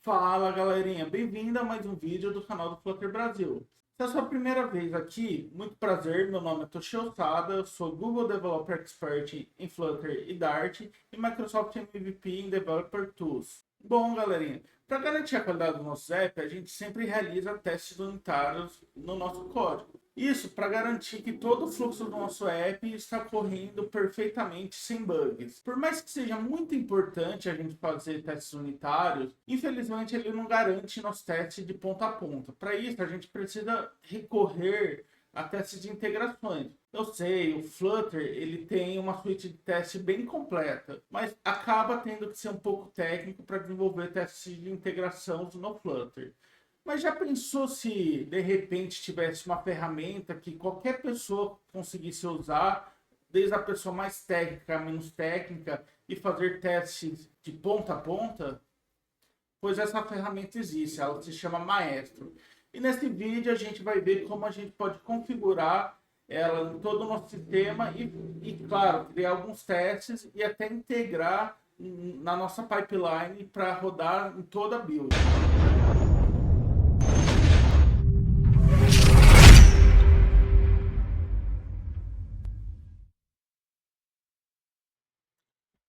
Fala galerinha, bem-vindo a mais um vídeo do canal do Flutter Brasil. Se é a sua primeira vez aqui, muito prazer, meu nome é Toshio Osada, eu sou Google Developer Expert em Flutter e Dart e Microsoft MVP em Developer Tools. Bom galerinha, para garantir a qualidade do nosso app, a gente sempre realiza testes unitários no nosso código. Isso para garantir que todo o fluxo do nosso app está correndo perfeitamente sem bugs. Por mais que seja muito importante a gente fazer testes unitários, infelizmente ele não garante nosso teste de ponta a ponta. Para isso a gente precisa recorrer a testes de integrações. Eu sei, o Flutter ele tem uma suíte de teste bem completa, mas acaba tendo que ser um pouco técnico para desenvolver testes de integração no Flutter. Mas já pensou se de repente tivesse uma ferramenta que qualquer pessoa conseguisse usar, desde a pessoa mais técnica a menos técnica, e fazer testes de ponta a ponta? Pois essa ferramenta existe, ela se chama Maestro. E nesse vídeo a gente vai ver como a gente pode configurar ela em todo o nosso sistema e claro, criar alguns testes e até integrar na nossa pipeline para rodar em toda a build.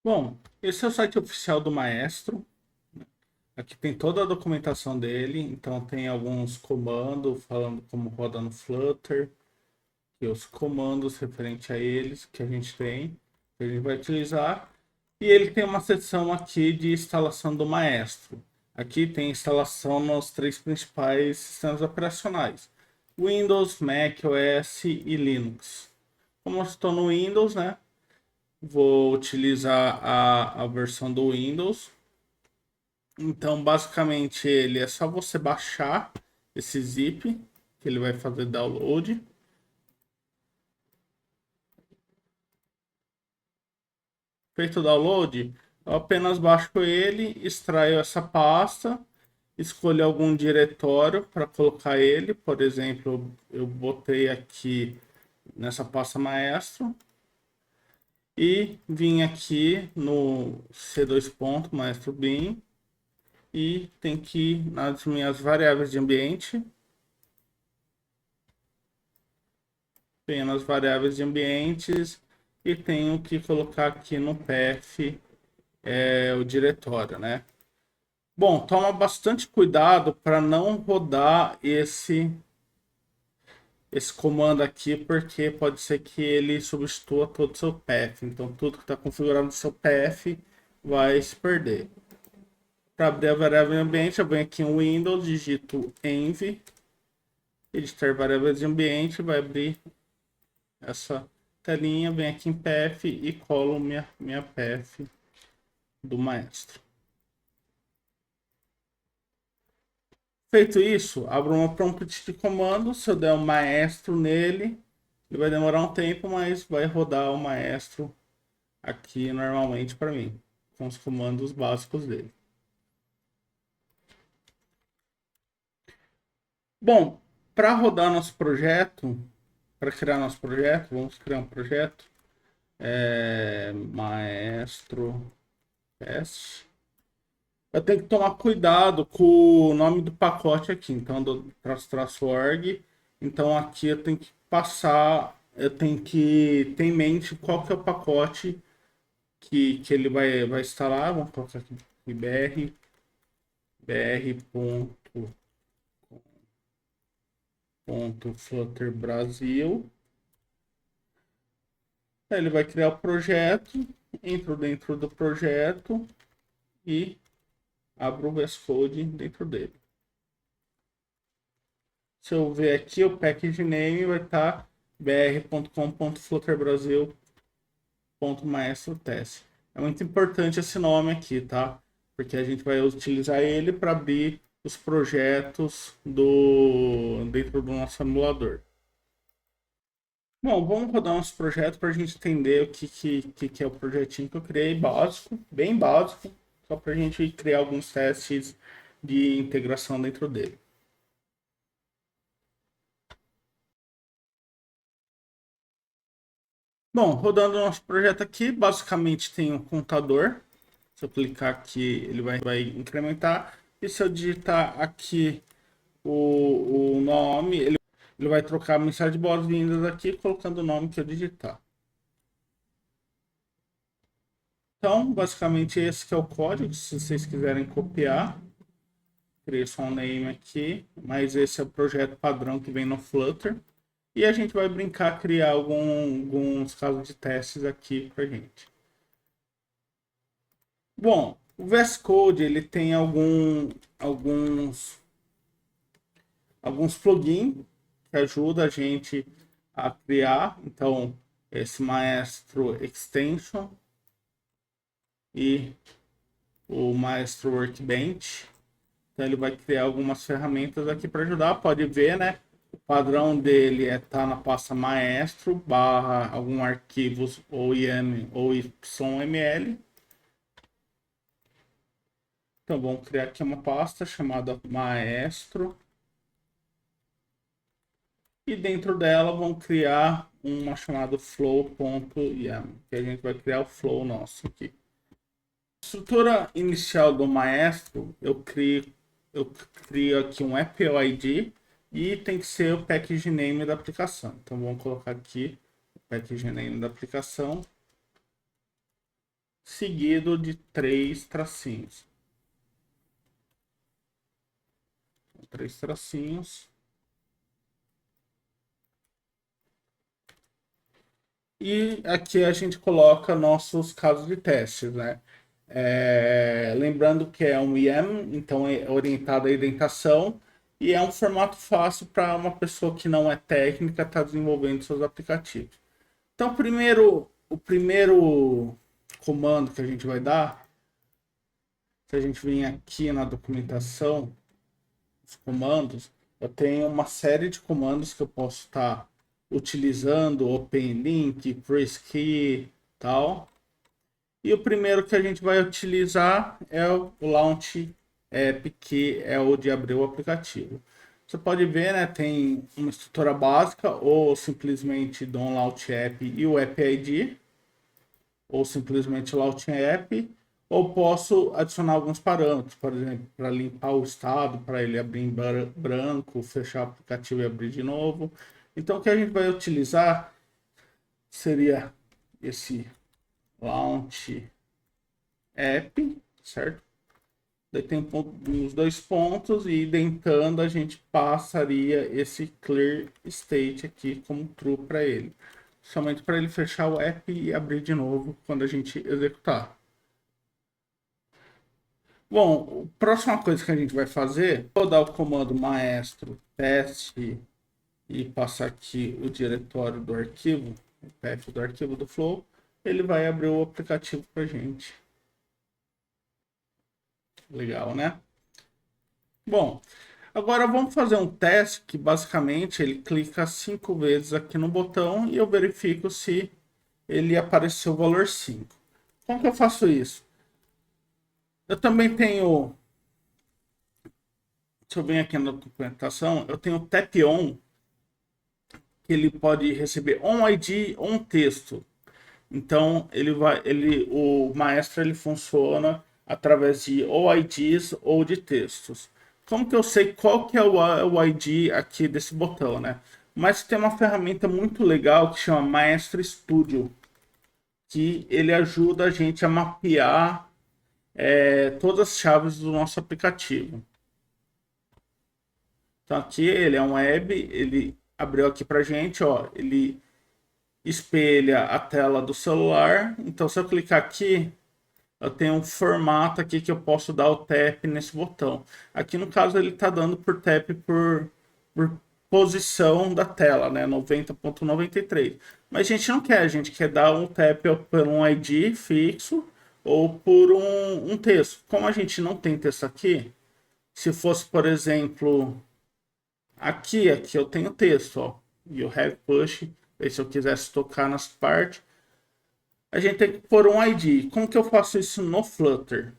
Bom, esse é o site oficial do Maestro. Aqui tem toda a documentação dele, então tem alguns comandos falando como roda no Flutter, e os comandos referentes a eles que a gente tem, que a gente vai utilizar. E ele tem uma seção aqui de instalação do Maestro. Aqui tem instalação nos três principais sistemas operacionais: Windows, Mac OS e Linux. Como eu estou no Windows, né? Vou utilizar a versão do Windows. Então, basicamente, ele é só você baixar esse zip, que ele vai fazer download. Feito o download, eu apenas baixo ele, extraio essa pasta, escolho algum diretório para colocar ele. Por exemplo, eu botei aqui nessa pasta Maestro. E vim aqui no C2 ponto, Maestro Bin, e tem que ir nas minhas variáveis de ambiente. Tenho nas variáveis de ambientes e tenho que colocar aqui no path o diretório, né? Bom, toma bastante cuidado para não rodar esse comando aqui, porque pode ser que ele substitua todo o seu path. Então tudo que está configurado no seu path vai se perder. Para abrir a variável de ambiente, eu venho aqui em Windows, digito env, editar variáveis de ambiente, vai abrir essa telinha, vem aqui em path e colo minha path do Maestro. Feito isso, abro uma prompt de comando. Se eu der um Maestro nele, ele vai demorar um tempo, mas vai rodar o Maestro aqui normalmente para mim, com os comandos básicos dele. Bom, para rodar nosso projeto, para criar nosso projeto, vamos criar um projeto. Maestro teste. Eu tenho que tomar cuidado com o nome do pacote aqui. Então, do -org. Então, aqui eu tenho que passar, eu tenho que ter em mente qual que é o pacote que ele vai instalar. Vamos colocar aqui br.flutter Brasil. Ele vai criar o projeto, entro dentro do projeto e abro o VS Code dentro dele. Se eu ver aqui, o package name vai estar br.com.flutterbrasil.maestro-teste. É muito importante esse nome aqui, tá? Porque a gente vai utilizar ele para abrir os projetos dentro do nosso emulador. Bom, vamos rodar nosso projeto para a gente entender o que é o projetinho que eu criei, básico, bem básico, só para a gente criar alguns testes de integração dentro dele. Bom, rodando nosso projeto aqui, basicamente tem um contador. Se eu clicar aqui, ele vai incrementar. E se eu digitar aqui o nome, ele vai trocar a mensagem de boas-vindas aqui, colocando o nome que eu digitar. Então, basicamente esse que é o código, se vocês quiserem copiar. Criei só um name aqui, mas esse é o projeto padrão que vem no Flutter. E a gente vai brincar, criar alguns casos de testes aqui pra gente. Bom, o VS Code ele tem alguns plugins que ajudam a gente a criar. Então, esse Maestro Extension e o Maestro Workbench. Então, ele vai criar algumas ferramentas aqui para ajudar. Pode ver, né? O padrão dele é estar na pasta maestro barra algum arquivos ou IAM ou YML. Então vamos criar aqui uma pasta chamada maestro. E dentro dela vamos criar uma chamada flow.yam, que a gente vai criar o flow nosso aqui. A estrutura inicial do maestro, eu crio aqui um AppID. E tem que ser o package name da aplicação. Então vamos colocar aqui o package name da aplicação, seguido de 3 tracinhos. 3 tracinhos. E aqui a gente coloca nossos casos de testes, né? Lembrando que é um IAM, então é orientado à indentação. E é um formato fácil para uma pessoa que não é técnica estar desenvolvendo seus aplicativos. Então, o primeiro comando que a gente vai dar, se a gente vir aqui na documentação, os comandos, eu tenho uma série de comandos que eu posso estar utilizando, OpenLink, FreeSkey, tal. E o primeiro que a gente vai utilizar é o Launch App, que é o de abrir o aplicativo. Você pode ver, né, tem uma estrutura básica, ou simplesmente DOM Launch App e o App ID, ou simplesmente Launch App, ou posso adicionar alguns parâmetros, por exemplo, para limpar o estado, para ele abrir em branco, fechar o aplicativo e abrir de novo. Então o que a gente vai utilizar seria esse Launch App, certo? Daí tem os 2 pontos e dentando a gente passaria esse clear state aqui como true para ele. Somente para ele fechar o app e abrir de novo quando a gente executar. Bom, a próxima coisa que a gente vai fazer, vou dar o comando maestro teste e passar aqui o diretório do arquivo, o path do arquivo do Flow, ele vai abrir o aplicativo para a gente. Legal, né? Bom, agora vamos fazer um teste que basicamente ele clica 5 vezes aqui no botão e eu verifico se ele apareceu o valor 5. Como que eu faço isso? Eu também tenho, se eu venho aqui na documentação, eu tenho o tap on, que ele pode receber OnID ou um texto. Então o maestro ele funciona através de ou IDs ou de textos. Como que eu sei qual que é o ID aqui desse botão, né? Mas tem uma ferramenta muito legal que chama Maestro Studio, que ele ajuda a gente a mapear todas as chaves do nosso aplicativo. Então aqui ele é um web, ele abriu aqui pra gente, ó, ele espelha a tela do celular. Então se eu clicar aqui, eu tenho um formato aqui que eu posso dar o tap nesse botão. Aqui no caso ele está dando por tap por posição da tela, né? 90.93. Mas a gente não quer, a gente quer dar um tap por um ID fixo ou por um texto. Como a gente não tem texto aqui, se fosse, por exemplo, aqui eu tenho texto, ó. You have push. E se eu quisesse tocar nas partes, a gente tem que pôr um ID. Como que eu faço isso no Flutter?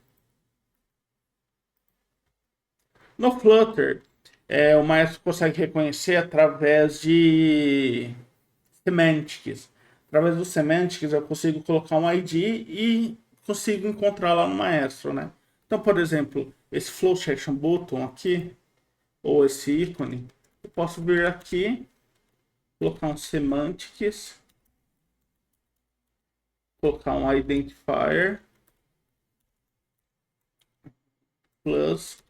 No Flutter, o Maestro consegue reconhecer através de semantics. Através do semantics eu consigo colocar um ID e consigo encontrar lá no Maestro, né? Então, por exemplo, esse Flow Section Button aqui, ou esse ícone, eu posso vir aqui, colocar um Semantics, colocar um Identifier, plus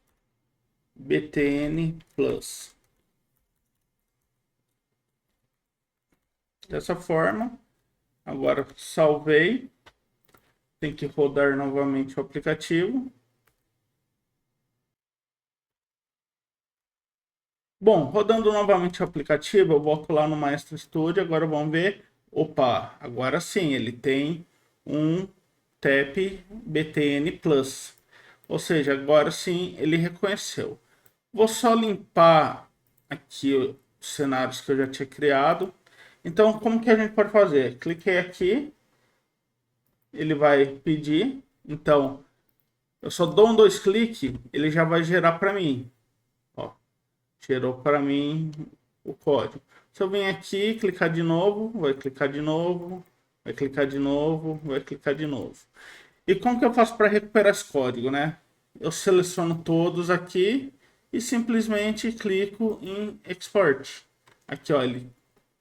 btn plus. Dessa forma, agora salvei, tem que rodar novamente o aplicativo. Bom, rodando novamente o aplicativo, eu volto lá no Maestro Studio, agora vamos ver, opa, agora sim, ele tem um TAP btn plus, ou seja, agora sim ele reconheceu. Vou só limpar aqui os cenários que eu já tinha criado. Então, como que a gente pode fazer? Cliquei aqui, ele vai pedir. Então, eu só dou um, dois cliques, ele já vai gerar para mim. Ó, gerou para mim o código. Se eu vim aqui, clicar de novo, vai clicar de novo, vai clicar de novo, vai clicar de novo. E como que eu faço para recuperar esse código, né? Eu seleciono todos aqui e simplesmente clico em Export. Aqui, ó, ele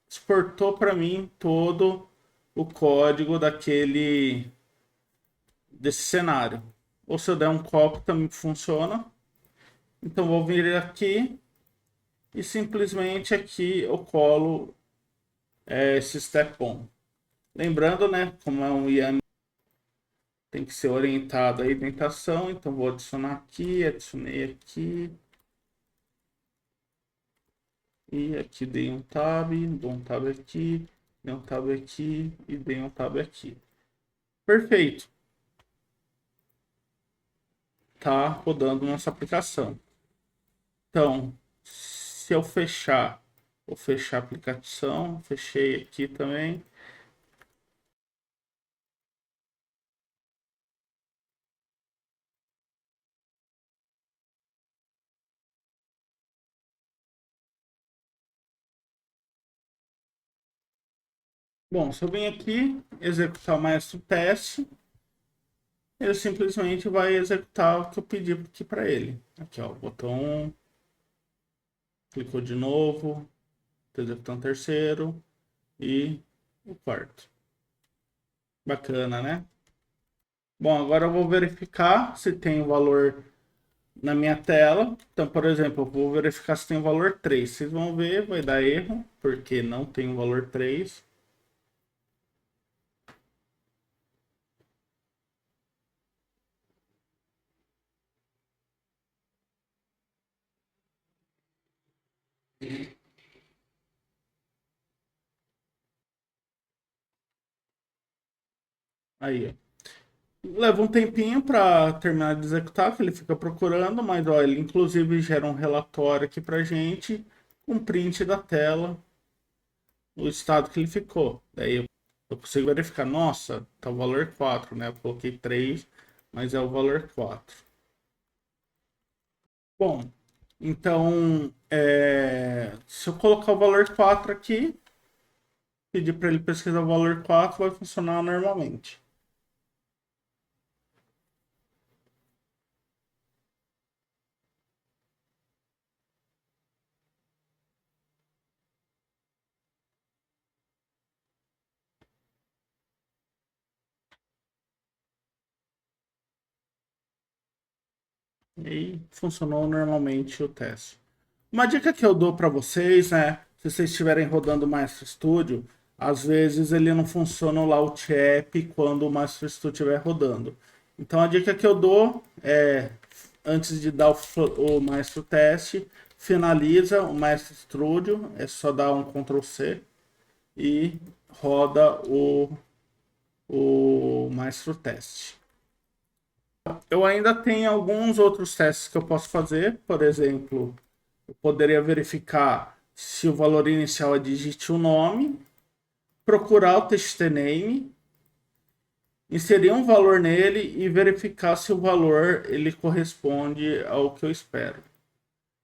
exportou para mim todo o código desse cenário. Ou se eu der um copy também funciona. Então vou vir aqui e simplesmente aqui eu colo esse step on. Lembrando, né, como é um YAML, tem que ser orientado à indentação, então vou adicionar aqui, adicionei aqui. E aqui dei um tab, dou um tab aqui, dei um tab aqui e dei um tab aqui. Perfeito. Tá rodando nossa aplicação. Então, se eu fechar, vou fechar a aplicação, fechei aqui também. Bom, se eu vim aqui, executar o Maestro Teste, ele simplesmente vai executar o que eu pedi aqui para ele. Aqui, ó, botão 1, clicou de novo, executando o terceiro e o quarto. Bacana, né? Bom, agora eu vou verificar se tem o valor na minha tela. Então, por exemplo, eu vou verificar se tem o valor 3. Vocês vão ver, vai dar erro, porque não tem o valor 3. Aí, ó. Leva um tempinho para terminar de executar, que ele fica procurando, mas ó, ele inclusive gera um relatório aqui para gente, um print da tela, o estado que ele ficou. Daí eu consigo verificar, nossa, tá o valor 4, né? Eu coloquei 3, mas é o valor 4. Bom, então, se eu colocar o valor 4 aqui, pedir para ele pesquisar o valor 4, vai funcionar normalmente. E funcionou normalmente o teste. Uma dica que eu dou para vocês, né? Se vocês estiverem rodando o Maestro Studio, às vezes ele não funciona o Launch App quando o Maestro Studio estiver rodando. Então a dica que eu dou é, antes de dar o Maestro Teste, finaliza o Maestro Studio, é só dar um Ctrl C e roda o Maestro Teste. Eu ainda tenho alguns outros testes que eu posso fazer, por exemplo, eu poderia verificar se o valor inicial é digite o nome, procurar o txt-name, inserir um valor nele e verificar se o valor ele corresponde ao que eu espero.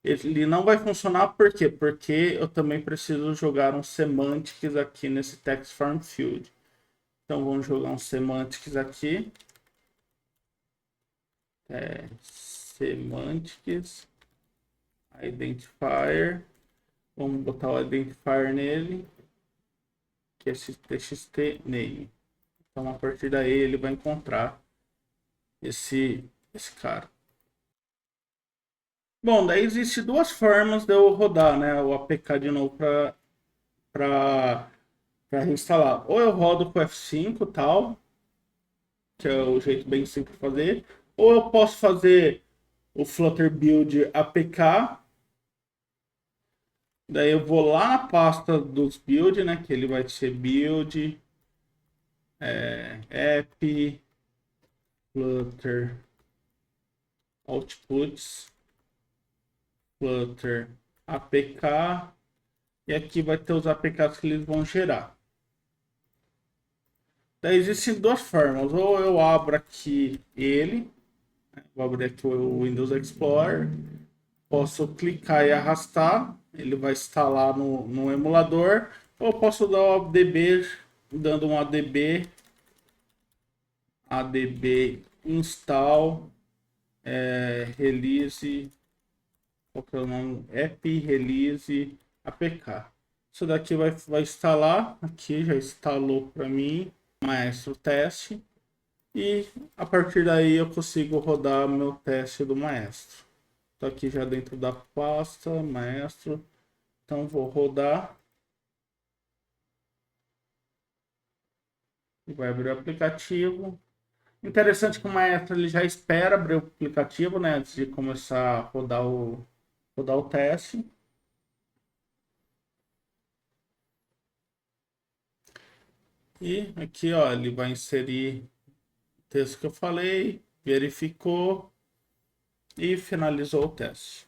Ele não vai funcionar por quê? Porque eu também preciso jogar um semantics aqui nesse text form field. Então vamos jogar um semantics aqui. semantics identifier. Vamos botar o identifier nele, que é txt name. Então, a partir daí, ele vai encontrar esse cara. Bom, daí existe duas formas de eu rodar, né, o APK de novo para reinstalar. Ou eu rodo com F5 tal, que é o jeito bem simples de fazer. Ou eu posso fazer o Flutter Build APK. Daí eu vou lá na pasta dos build, né, que ele vai ser build, app, Flutter, outputs, Flutter APK, e aqui vai ter os APKs que eles vão gerar. Daí existem duas formas, ou eu abro aqui ele, vou abrir aqui o Windows Explorer, posso clicar e arrastar, ele vai instalar no emulador, ou posso dar um ADB, dando um ADB install release, qual que é o nome? App release apk. Isso daqui vai instalar, aqui já instalou para mim, Maestro teste, e a partir daí eu consigo rodar meu teste do Maestro. Estou aqui já dentro da pasta Maestro, então vou rodar e vai abrir o aplicativo. Interessante que o Maestro ele já espera abrir o aplicativo, né, antes de começar a rodar o teste. E aqui, ó, ele vai inserir o texto que eu falei, verificou e finalizou o teste.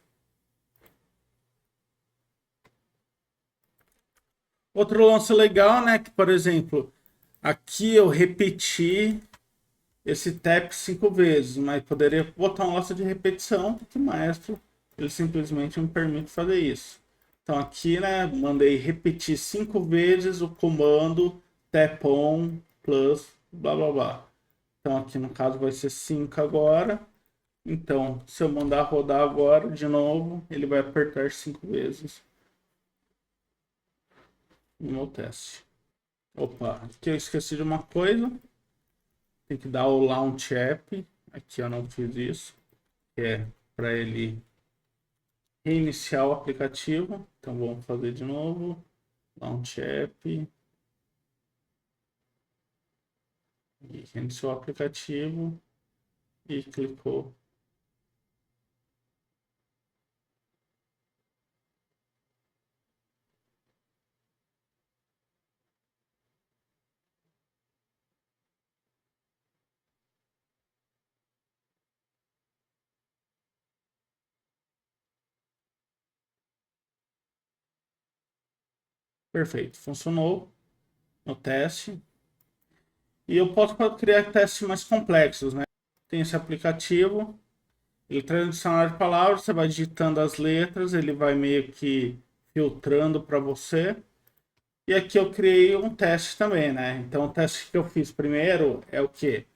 Outro lance legal, né, que por exemplo, aqui eu repeti esse tap 5 vezes, mas poderia botar um lance de repetição, porque o Maestro ele simplesmente me permite fazer isso. Então aqui, né, mandei repetir 5 vezes o comando tap on plus blá blá blá. Então aqui no caso vai ser 5 agora. Então, se eu mandar rodar agora de novo, ele vai apertar 5 vezes no meu teste. Opa, aqui eu esqueci de uma coisa. Tem que dar o launch app. Aqui eu não fiz isso, que é para ele reiniciar o aplicativo. Então vamos fazer de novo. Launch app. E reiniciou o aplicativo. E clicou. Perfeito, funcionou no teste. E eu posso criar testes mais complexos, né? Tem esse aplicativo. Ele traz um dicionário de palavras, você vai digitando as letras, ele vai meio que filtrando para você. E aqui eu criei um teste também, né? Então o teste que eu fiz primeiro é o quê?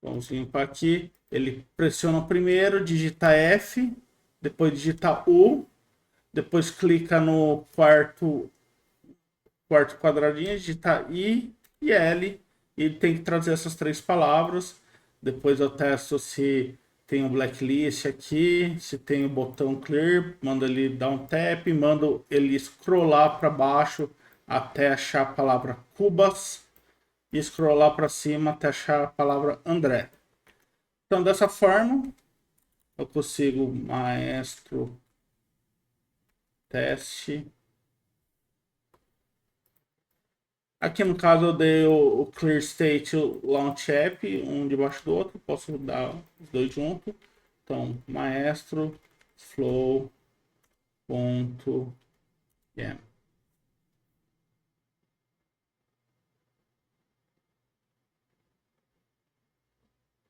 Vamos limpar aqui. Ele pressiona o primeiro, digita F, depois digita U, depois clica no quarto quadradinho, digita I e L, e tem que trazer essas três palavras. Depois eu testo se tem o blacklist aqui, se tem o botão clear, mando ele dar um tap, mando ele scrollar para baixo até achar a palavra Cubas e scrollar para cima até achar a palavra André. Então dessa forma eu consigo Maestro teste. Aqui no caso eu dei o Clear State e o Launch App, um debaixo do outro, posso dar os dois juntos. Então, maestro flow.yam.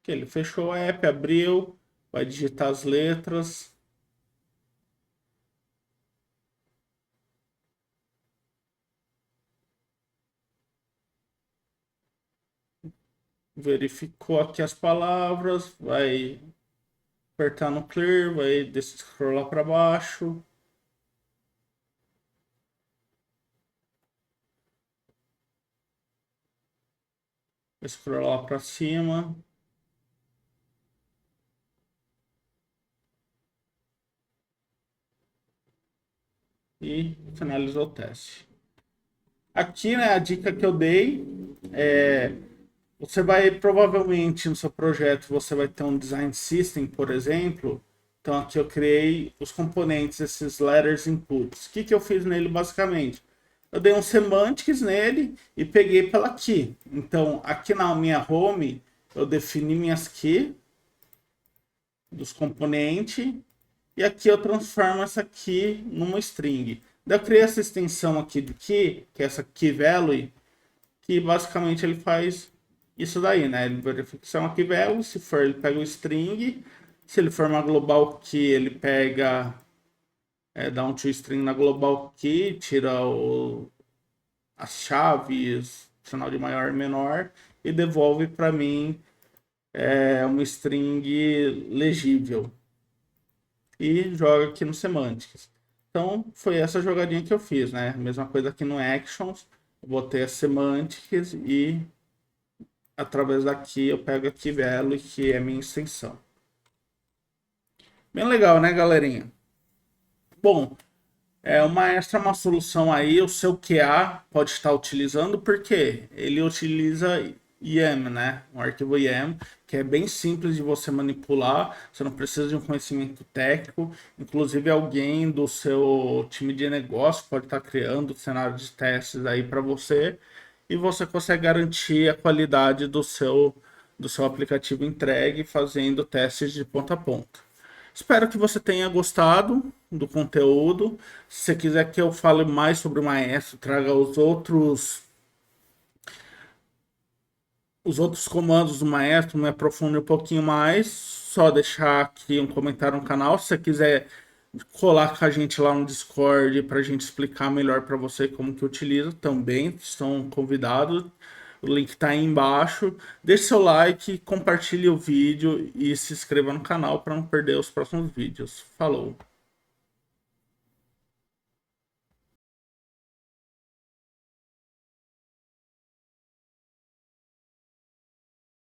Aqui ele fechou o app, abriu, vai digitar as letras. Verificou aqui as palavras, vai apertar no clear, vai scrollar para baixo. Vou scrollar para cima. E finalizou o teste. Aqui, né, a dica que eu dei é: você vai provavelmente no seu projeto você vai ter um design system, por exemplo. Então aqui eu criei os componentes, esses letters inputs. O que que eu fiz nele basicamente? Eu dei um semantics nele e peguei pela key. Então aqui na minha home eu defini minhas key dos componentes e aqui eu transformo essa key numa string. Daí eu criei essa extensão aqui de key, que é essa key value, que basicamente ele faz isso daí, né? Ele verifica se é uma key value, se for ele pega o string, se ele for uma global key ele pega, dá um toString na global key, tira as chaves, sinal de maior e menor, e devolve para mim uma string legível. E joga aqui no Semantics. Então, foi essa jogadinha que eu fiz, né? Mesma coisa aqui no Actions. Eu botei a Semantics e através daqui eu pego a Key Value, que é a minha extensão. Bem legal, né, galerinha? Bom, o Maestro é uma solução aí, o seu QA pode estar utilizando, porque ele utiliza IAM, né? Um arquivo IAM, que é bem simples de você manipular, você não precisa de um conhecimento técnico, inclusive alguém do seu time de negócio pode estar criando cenário de testes aí para você, e você consegue garantir a qualidade do seu aplicativo entregue fazendo testes de ponta a ponta. Espero que você tenha gostado do conteúdo. Se você quiser que eu fale mais sobre o Maestro, traga os outros comandos do Maestro, me aprofunde um pouquinho mais, só deixar aqui um comentário no canal. Se você quiser colar com a gente lá no Discord para a gente explicar melhor para você como que utiliza, também estão convidados. O link está aí embaixo. Deixe seu like, compartilhe o vídeo e se inscreva no canal para não perder os próximos vídeos. Falou!